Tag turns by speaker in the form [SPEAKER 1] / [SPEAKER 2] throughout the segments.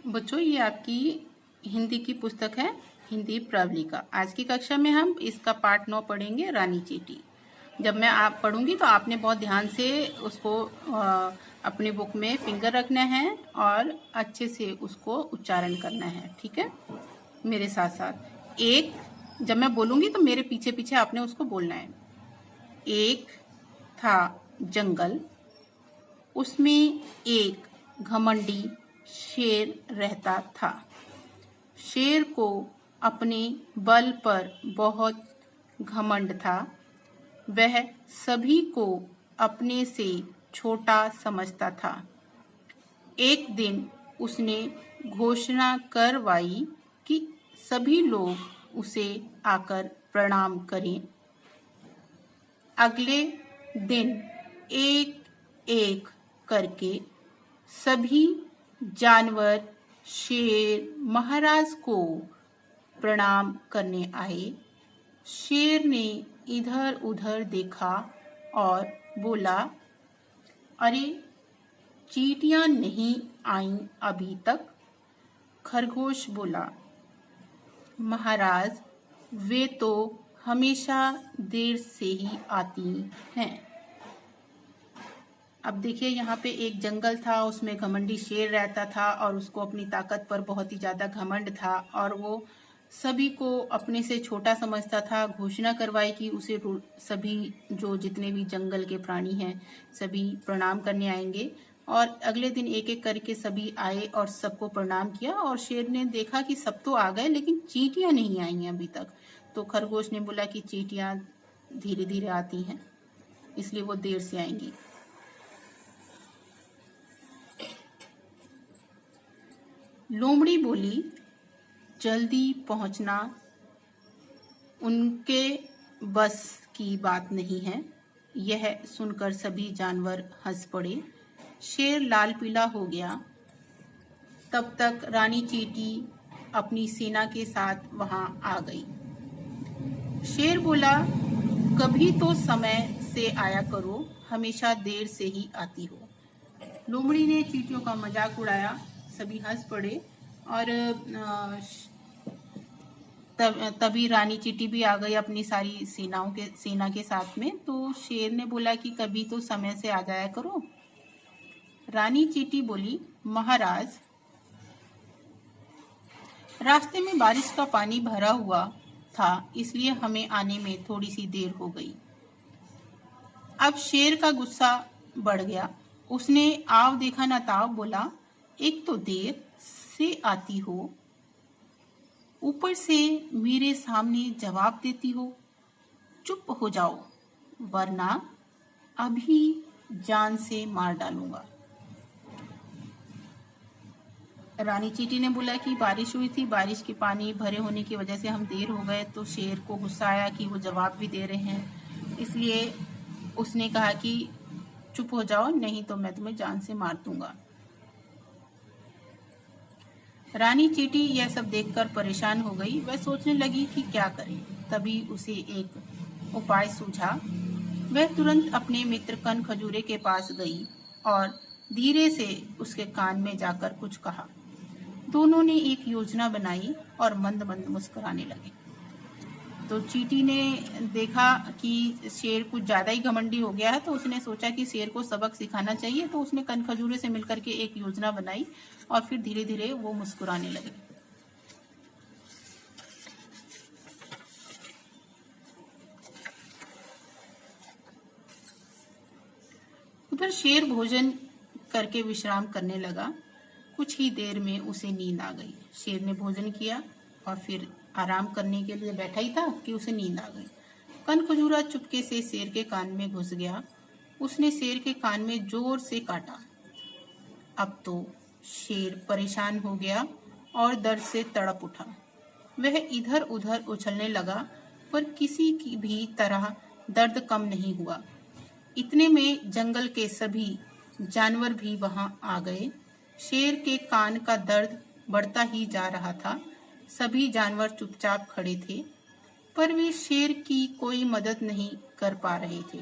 [SPEAKER 1] बच्चों, ये आपकी हिंदी की पुस्तक है, हिंदी प्रवलिका। आज की कक्षा में हम इसका पाठ 9 पढ़ेंगे, रानी चींटी। जब मैं आप पढ़ूंगी तो आपने बहुत ध्यान से उसको अपनी बुक में फिंगर रखना है और अच्छे से उसको उच्चारण करना है। ठीक है, मेरे साथ साथ। एक, जब मैं बोलूंगी तो मेरे पीछे पीछे आपने उसको बोलना है। एक था जंगल, उसमें एक घमंडी शेर रहता था। शेर को अपने बल पर बहुत घमंड था। वह सभी को अपने से छोटा समझता था। एक दिन उसने घोषणा करवाई कि सभी लोग उसे आकर प्रणाम करें। अगले दिन एक एक करके सभी जानवर शेर महाराज को प्रणाम करने आए। शेर ने इधर उधर देखा और बोला, अरे चींटियां नहीं आईं अभी तक। खरगोश बोला, महाराज वे तो हमेशा देर से ही आती हैं। अब देखिए, यहाँ पे एक जंगल था, उसमें घमंडी शेर रहता था और उसको अपनी ताकत पर बहुत ही ज्यादा घमंड था और वो सभी को अपने से छोटा समझता था। घोषणा करवाई कि उसे सभी जो जितने भी जंगल के प्राणी हैं सभी प्रणाम करने आएंगे। और अगले दिन एक एक करके सभी आए और सबको प्रणाम किया। और शेर ने देखा कि सब तो आ गए लेकिन चींटियां नहीं आई हैं अभी तक। तो खरगोश ने बोला कि चींटियां धीरे धीरे आती हैं, इसलिए वो देर से आएंगी। लोमड़ी बोली, जल्दी पहुंचना उनके बस की बात नहीं है। यह सुनकर सभी जानवर हंस पड़े। शेर लाल पीला हो गया। तब तक रानी चींटी अपनी सेना के साथ वहां आ गई। शेर बोला, कभी तो समय से आया करो, हमेशा देर से ही आती हो। लोमड़ी ने चींटियों का मजाक उड़ाया। सभी हंस पड़े और तभी रानी चींटी भी आ गई अपनी सारी सेना के साथ में। तो शेर ने बोला कि कभी तो समय से आ जाया करो। रानी चींटी बोली, महाराज रास्ते में बारिश का पानी भरा हुआ था, इसलिए हमें आने में थोड़ी सी देर हो गई। अब शेर का गुस्सा बढ़ गया। उसने आव देखा न ताव बोला, एक तो देर से आती हो, ऊपर से मेरे सामने जवाब देती हो। चुप हो जाओ वरना अभी जान से मार डालूंगा। रानी चींटी ने बोला कि बारिश हुई थी, बारिश के पानी भरे होने की वजह से हम देर हो गए। तो शेर को गुस्सा आया कि वो जवाब भी दे रहे हैं, इसलिए उसने कहा कि चुप हो जाओ, नहीं तो मैं तुम्हें जान से मार दूंगा। रानी चींटी यह सब देखकर परेशान हो गई। वह सोचने लगी कि क्या करे। तभी उसे एक उपाय सूझा। वह तुरंत अपने मित्र कन खजूरे के पास गई और धीरे से उसके कान में जाकर कुछ कहा। दोनों ने एक योजना बनाई और मंद मंद मुस्कुराने लगे। तो चींटी ने देखा कि शेर कुछ ज्यादा ही घमंडी हो गया है, तो उसने सोचा कि शेर को सबक सिखाना चाहिए। तो उसने कन खजूरे से मिलकर के एक योजना बनाई और फिर धीरे धीरे वो मुस्कुराने लगे। उधर शेर भोजन करके विश्राम करने लगा। कुछ ही देर में उसे नींद आ गई। शेर ने भोजन किया और फिर आराम करने के लिए बैठा ही था कि उसे नींद आ गई। कन खजूरा चुपके से शेर के कान में घुस गया। उसने शेर के कान में जोर से काटा। अब तो शेर परेशान हो गया और दर्द से तड़प उठा। वह इधर उधर उछलने लगा, पर किसी की भी तरह दर्द कम नहीं हुआ। इतने में जंगल के सभी जानवर भी वहां आ गए। शेर के कान का दर्द बढ़ता ही जा रहा था। सभी जानवर चुपचाप खड़े थे, पर वे शेर की कोई मदद नहीं कर पा रहे थे।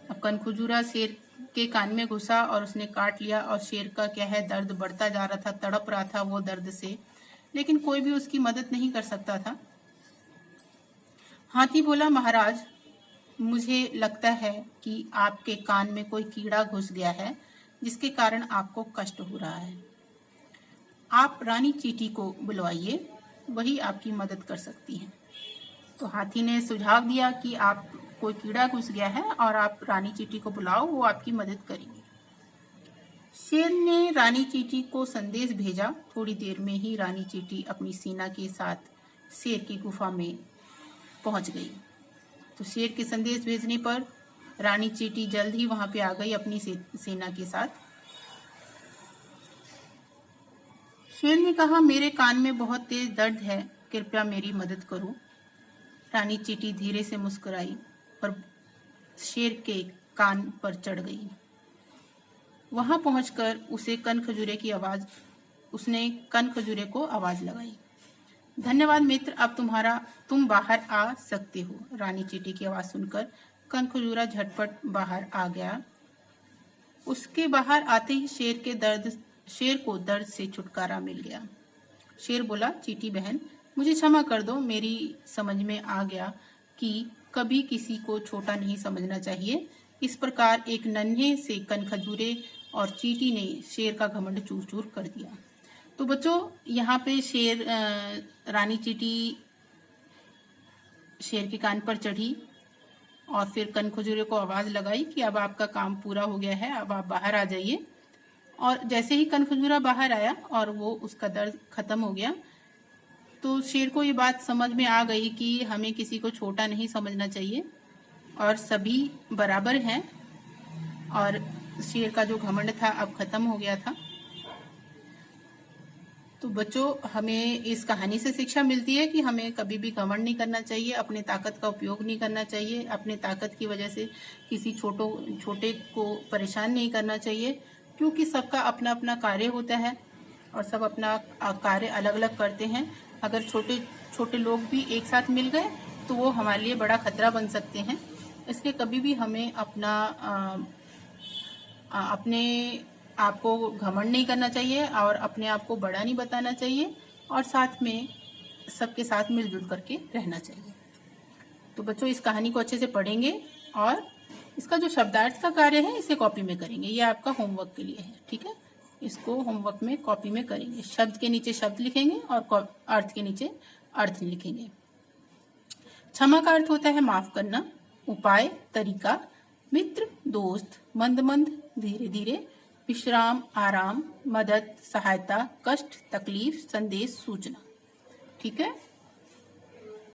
[SPEAKER 1] अब कनखजूरा शेर के कान में घुसा और उसने काट लिया और शेर का क्या है दर्द बढ़ता जा रहा था, तड़प रहा था वो दर्द से, लेकिन कोई भी उसकी मदद नहीं कर सकता था। हाथी बोला, महाराज मुझे लगता है कि आपके कान में कोई कीड़ा घुस गया है जिसके कारण आपको कष्ट हो रहा है। आप रानी चींटी को बुलवाइए, वही आपकी मदद कर सकती है। तो हाथी ने सुझाव दिया कि आप कोई कीड़ा घुस गया है और आप रानी चींटी को बुलाओ, वो आपकी मदद करेंगे। शेर ने रानी चींटी को संदेश भेजा। थोड़ी देर में ही रानी चींटी अपनी सेना के साथ शेर की गुफा में पहुंच गई। तो शेर के संदेश भेजने पर रानी चींटी जल्द ही वहां पे आ गई अपनी सेना के साथ। शेर ने कहा, मेरे कान में बहुत तेज दर्द है, कृपया मेरी मदद करो। रानी चींटी धीरे से मुस्कुराई और शेर के कान पर चढ़ गई। वहां पहुंचकर उसने कन खजूरे को आवाज लगाई। धन्यवाद मित्र, अब तुम बाहर आ सकते हो। रानी चींटी की आवाज सुनकर कन खजूरा झटपट बाहर आ गया। उसके बाहर आते ही शेर को दर्द से छुटकारा मिल गया। शेर बोला, चींटी बहन मुझे क्षमा कर दो, मेरी समझ में आ गया कि कभी किसी को छोटा नहीं समझना चाहिए। इस प्रकार एक नन्हे से कन खजूरे और चींटी ने शेर का घमंड चूर चूर कर दिया। तो बच्चों यहाँ पे रानी चींटी शेर के कान पर चढ़ी और फिर कन खजूरे को आवाज लगाई कि अब आपका काम पूरा हो गया है, अब आप बाहर आ जाइए। और जैसे ही कन खजूरा बाहर आया और वो उसका दर्द खत्म हो गया, तो शेर को ये बात समझ में आ गई कि हमें किसी को छोटा नहीं समझना चाहिए और सभी बराबर हैं, और शेर का जो घमंड था अब खत्म हो गया था। तो बच्चों हमें इस कहानी से शिक्षा मिलती है कि हमें कभी भी घमंड नहीं करना चाहिए, अपने ताकत का उपयोग नहीं करना चाहिए, अपने ताकत की वजह से किसी छोटे को परेशान नहीं करना चाहिए, क्योंकि सबका अपना अपना कार्य होता है और सब अपना कार्य अलग अलग करते हैं। अगर छोटे छोटे लोग भी एक साथ मिल गए तो वो हमारे लिए बड़ा खतरा बन सकते हैं। इसलिए कभी भी हमें अपने आप को घमंड नहीं करना चाहिए और अपने आप को बड़ा नहीं बताना चाहिए, और साथ में सबके साथ मिलजुल करके रहना चाहिए। तो बच्चों इस कहानी को अच्छे से पढ़ेंगे और इसका जो शब्दार्थ का कार्य है इसे कॉपी में करेंगे। ये आपका होमवर्क के लिए है, ठीक है। इसको होमवर्क में कॉपी में करेंगे। शब्द के नीचे शब्द लिखेंगे और अर्थ के नीचे अर्थ लिखेंगे। क्षमा का अर्थ होता है माफ करना। उपाय तरीका, मित्र दोस्त, मंद मंद धीरे धीरे, विश्राम आराम, मदद सहायता, कष्ट तकलीफ, संदेश सूचना, ठीक है।